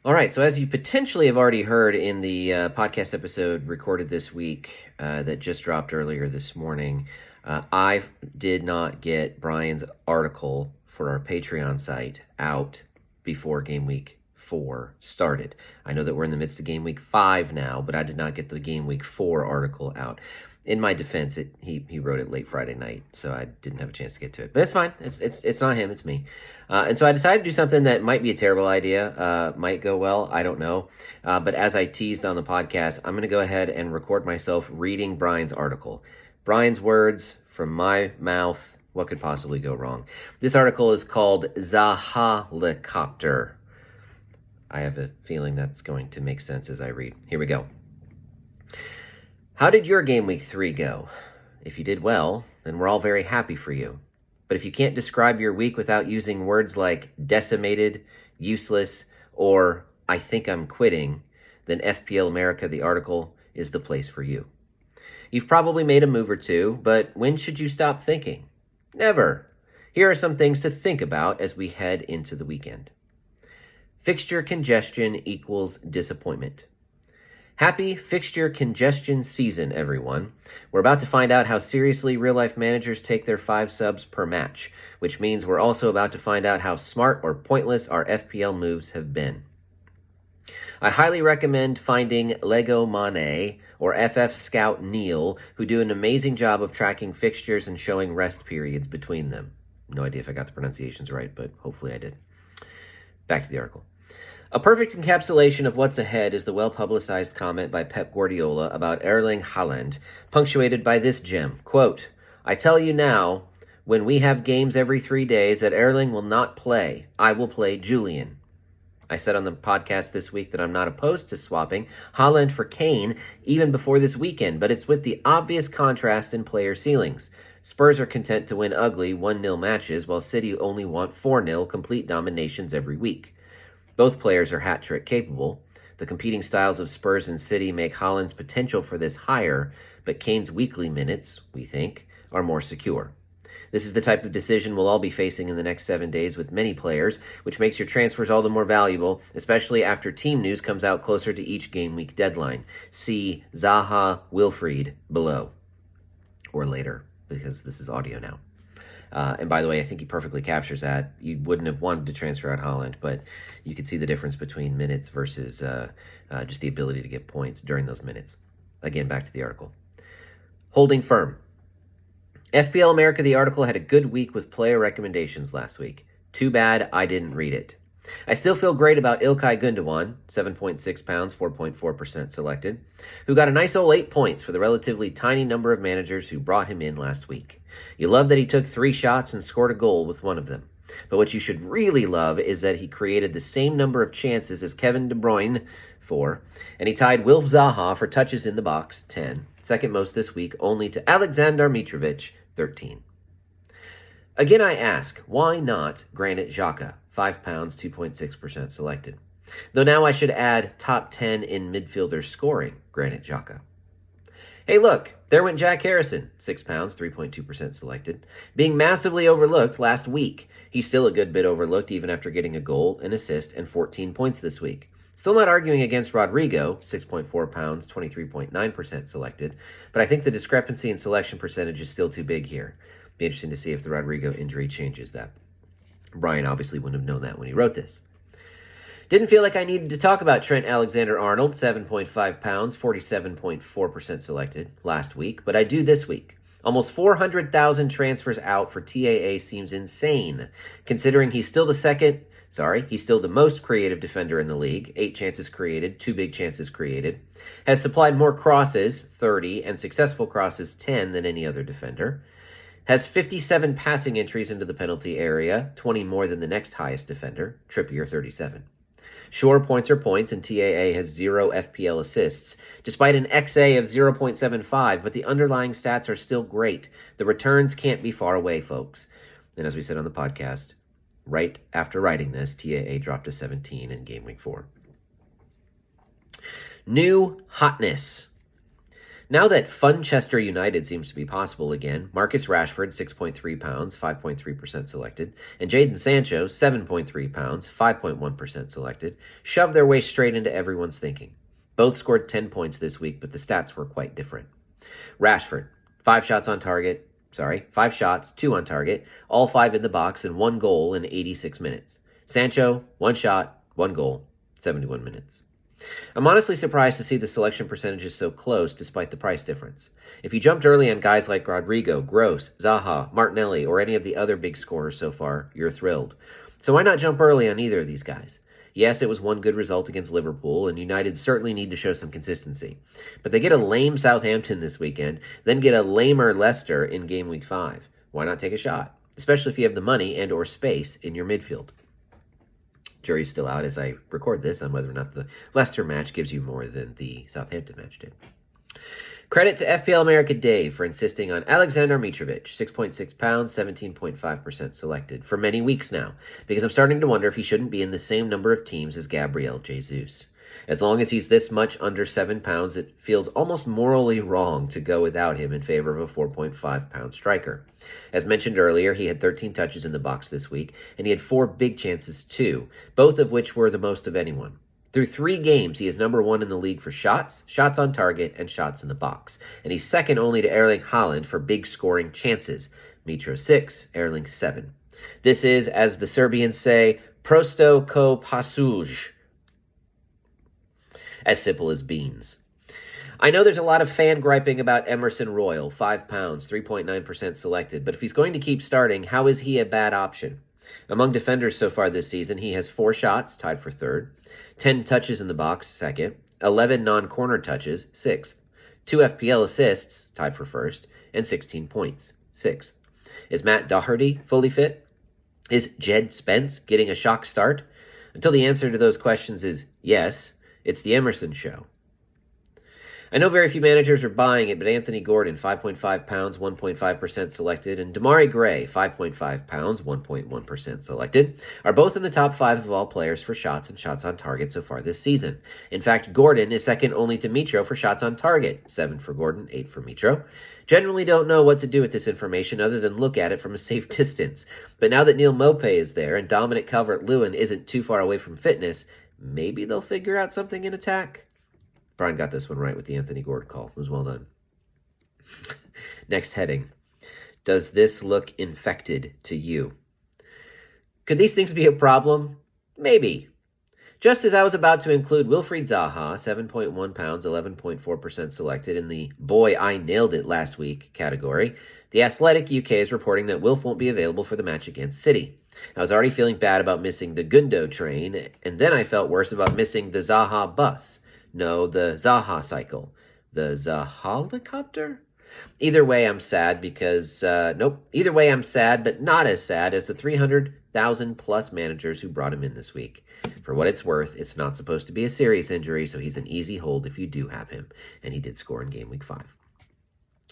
All right, so as you potentially have already heard in the podcast episode recorded this week that just dropped earlier this morning, I did not get Brian's article for our Patreon site out before game week 4 started. I know that we're in the midst of game week 5 now, but I did not get the game week 4 article out. In my defense, he wrote it late Friday night, so I didn't have a chance to get to it. But it's fine. It's not him. It's me. And so I decided to do something that might be a terrible idea, might go well. I don't know. But as I teased on the podcast, I'm going to go ahead and record myself reading Brian's article. Brian's words from my mouth. What could possibly go wrong? This article is called Zahalicopter. I have a feeling that's going to make sense as I read. Here we go. How did your game week 3 go? If you did well, then we're all very happy for you. But if you can't describe your week without using words like decimated, useless, or I think I'm quitting, then FPL America, the article, is the place for you. You've probably made a move or two, but when should you stop thinking? Never. Here are some things to think about as we head into the weekend. Fixture congestion equals disappointment. Happy fixture congestion season, everyone. We're about to find out how seriously real-life managers take their 5 subs per match, which means we're also about to find out how smart or pointless our FPL moves have been. I highly recommend finding Lego Mane or FF Scout Neil, who do an amazing job of tracking fixtures and showing rest periods between them. No idea if I got the pronunciations right, but hopefully I did. Back to the article. A perfect encapsulation of what's ahead is the well-publicized comment by Pep Guardiola about Erling Haaland, punctuated by this gem, quote, I tell you now, when we have games every 3 days that Erling will not play, I will play Julian. I said on the podcast this week that I'm not opposed to swapping Haaland for Kane even before this weekend, but it's with the obvious contrast in player ceilings. Spurs are content to win ugly 1-0 matches, while City only want 4-0 complete dominations every week. Both players are hat-trick capable. The competing styles of Spurs and City make Haaland's potential for this higher, but Kane's weekly minutes, we think, are more secure. This is the type of decision we'll all be facing in the next 7 days with many players, which makes your transfers all the more valuable, especially after team news comes out closer to each game week deadline. See Zaha Wilfried below. Or later, because this is audio now. And by the way, I think he perfectly captures that. You wouldn't have wanted to transfer out Haaland, but you could see the difference between minutes versus just the ability to get points during those minutes. Again, back to the article. Holding firm. FPL America, the article, had a good week with player recommendations last week. Too bad I didn't read it. I still feel great about Ilkay Gundogan, 7.6 pounds, 4.4% selected, who got a nice old 8 points for the relatively tiny number of managers who brought him in last week. You love that he took 3 shots and scored a goal with one of them. But what you should really love is that he created the same number of chances as Kevin De Bruyne, 4, and he tied Wilf Zaha for touches in the box, 10, second most this week, only to Alexander Mitrovic, 13. Again, I ask, why not Granit Xhaka, 5 pounds, 2.6% selected? Though now I should add top 10 in midfielder scoring, Granit Xhaka. Hey, look, there went Jack Harrison, 6 pounds, 3.2% selected, being massively overlooked last week. He's still a good bit overlooked even after getting a goal, an assist, and 14 points this week. Still not arguing against Rodrigo, 6.4 pounds, 23.9% selected, but I think the discrepancy in selection percentage is still too big here. Be interesting to see if the Rodrigo injury changes that. Brian obviously wouldn't have known that when he wrote this. Didn't feel like I needed to talk about Trent Alexander-Arnold, 7.5 pounds, 47.4% selected last week, but I do this week. Almost 400,000 transfers out for TAA seems insane, considering he's still the most creative defender in the league, 8 chances created, 2 big chances created, has supplied more crosses, 30, and successful crosses, 10, than any other defender, has 57 passing entries into the penalty area, 20 more than the next highest defender, Trippier, 37. Sure, points are points, and TAA has 0 FPL assists, despite an XA of 0.75, but the underlying stats are still great. The returns can't be far away, folks. And as we said on the podcast, right after writing this, TAA dropped to 17 in Game Week 4. New hotness. Now that Funchester United seems to be possible again, Marcus Rashford, 6.3 pounds, 5.3% selected, and Jadon Sancho, 7.3 pounds, 5.1% selected, shoved their way straight into everyone's thinking. Both scored 10 points this week, but the stats were quite different. Rashford, 5 shots, 2 on target, all 5 in the box, and 1 goal in 86 minutes. Sancho, 1 shot, 1 goal, 71 minutes. I'm honestly surprised to see the selection percentages so close despite the price difference. If you jumped early on guys like Rodrigo, Gross, Zaha, Martinelli, or any of the other big scorers so far, you're thrilled. So why not jump early on either of these guys? Yes, it was one good result against Liverpool, and United certainly need to show some consistency. But they get a lame Southampton this weekend, then get a lamer Leicester in game week 5. Why not take a shot? Especially if you have the money and or space in your midfield. Jury's still out as I record this on whether or not the Leicester match gives you more than the Southampton match did. Credit to FPL America Dave for insisting on Alexander Mitrovic, 6.6 pounds, 17.5% selected, for many weeks now, because I'm starting to wonder if he shouldn't be in the same number of teams as Gabriel Jesus. As long as he's this much under 7 pounds, it feels almost morally wrong to go without him in favor of a 4.5 pound striker. As mentioned earlier, he had 13 touches in the box this week, and he had 4 big chances too, both of which were the most of anyone. Through 3 games, he is number 1 in the league for shots, shots on target, and shots in the box. And he's second only to Erling Haaland for big scoring chances. Mitro 6, Erling 7. This is, as the Serbians say, prosto ko pasuj. As simple as beans. I know there's a lot of fan griping about Emerson Royal, 5 pounds, 3.9% selected, but if he's going to keep starting, how is he a bad option? Among defenders so far this season, he has 4 shots, tied for 3rd, 10 touches in the box, 2nd, 11 non-corner touches, 6th, 2 FPL assists, tied for 1st, and 16 points, 6th. Is Matt Doherty fully fit? Is Jed Spence getting a shock start? Until the answer to those questions is yes, it's the Emerson show. I know very few managers are buying it, but Anthony Gordon, 5.5 pounds, 1.5% selected, and Damari Gray, 5.5 pounds, 1.1% selected, are both in the top 5 of all players for shots and shots on target so far this season. In fact, Gordon is second only to Mitro for shots on target, 7 for Gordon, 8 for Mitro. Generally don't know what to do with this information other than look at it from a safe distance. But now that Neil Maupay is there and Dominic Calvert-Lewin isn't too far away from fitness, maybe they'll figure out something in attack. Brian got this one right with the Anthony Gordon call. It was well done. Next heading. Does this look infected to you? Could these things be a problem? Maybe. Just as I was about to include Wilfried Zaha, 7.1 pounds, 11.4% selected in the boy I nailed it last week category, the Athletic UK is reporting that Wilf won't be available for the match against City. I was already feeling bad about missing the Gundo train, and then I felt worse about missing the Zaha bus. No, the Zaha cycle. The Zaha-helicopter? Either way, I'm sad because, Either way, I'm sad, but not as sad as the 300,000 plus managers who brought him in this week. For what it's worth, it's not supposed to be a serious injury, so he's an easy hold if you do have him. And he did score in game week 5.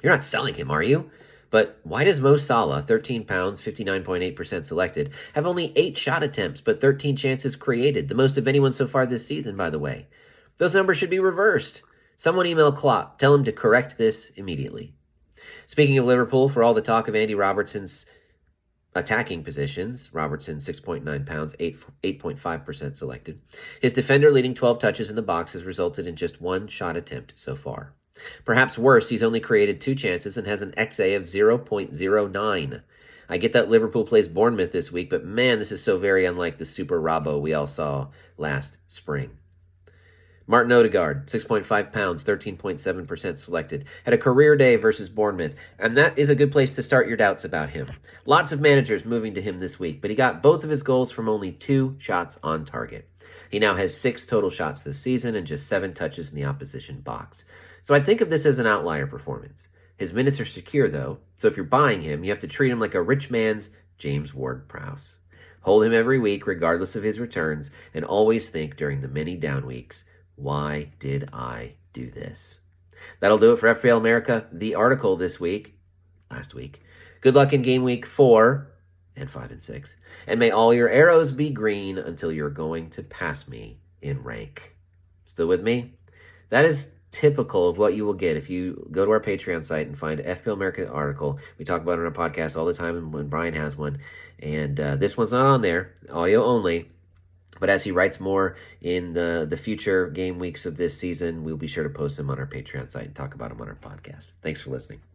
You're not selling him, are you? But why does Mo Salah, 13 pounds, 59.8% selected, have only 8 shot attempts but 13 chances created, the most of anyone so far this season, by the way? Those numbers should be reversed. Someone email Klopp. Tell him to correct this immediately. Speaking of Liverpool, for all the talk of Andy Robertson's attacking positions, Robertson, 6.9 pounds, 8.5% selected. His defender leading 12 touches in the box has resulted in just 1 shot attempt so far. Perhaps worse, he's only created 2 chances and has an XA of 0.09. I get that Liverpool plays Bournemouth this week, but man, this is so very unlike the Super Robbo we all saw last spring. Martin Odegaard, 6.5 pounds, 13.7% selected, had a career day versus Bournemouth, and that is a good place to start your doubts about him. Lots of managers moving to him this week, but he got both of his goals from only 2 shots on target. He now has 6 total shots this season and just 7 touches in the opposition box. So I'd think of this as an outlier performance. His minutes are secure, though, so if you're buying him, you have to treat him like a rich man's James Ward-Prowse. Hold him every week, regardless of his returns, and always think during the many down weeks, why did I do this? That'll do it for FPL America, the article this week, last week. Good luck in game week 4 and 5 and 6. And may all your arrows be green until you're going to pass me in rank. Still with me? That is typical of what you will get if you go to our Patreon site and find FPL America article. We talk about it on our podcast all the time when Brian has one. And this one's not on there, audio only. But as he writes more in the future game weeks of this season, we'll be sure to post them on our Patreon site and talk about them on our podcast. Thanks for listening.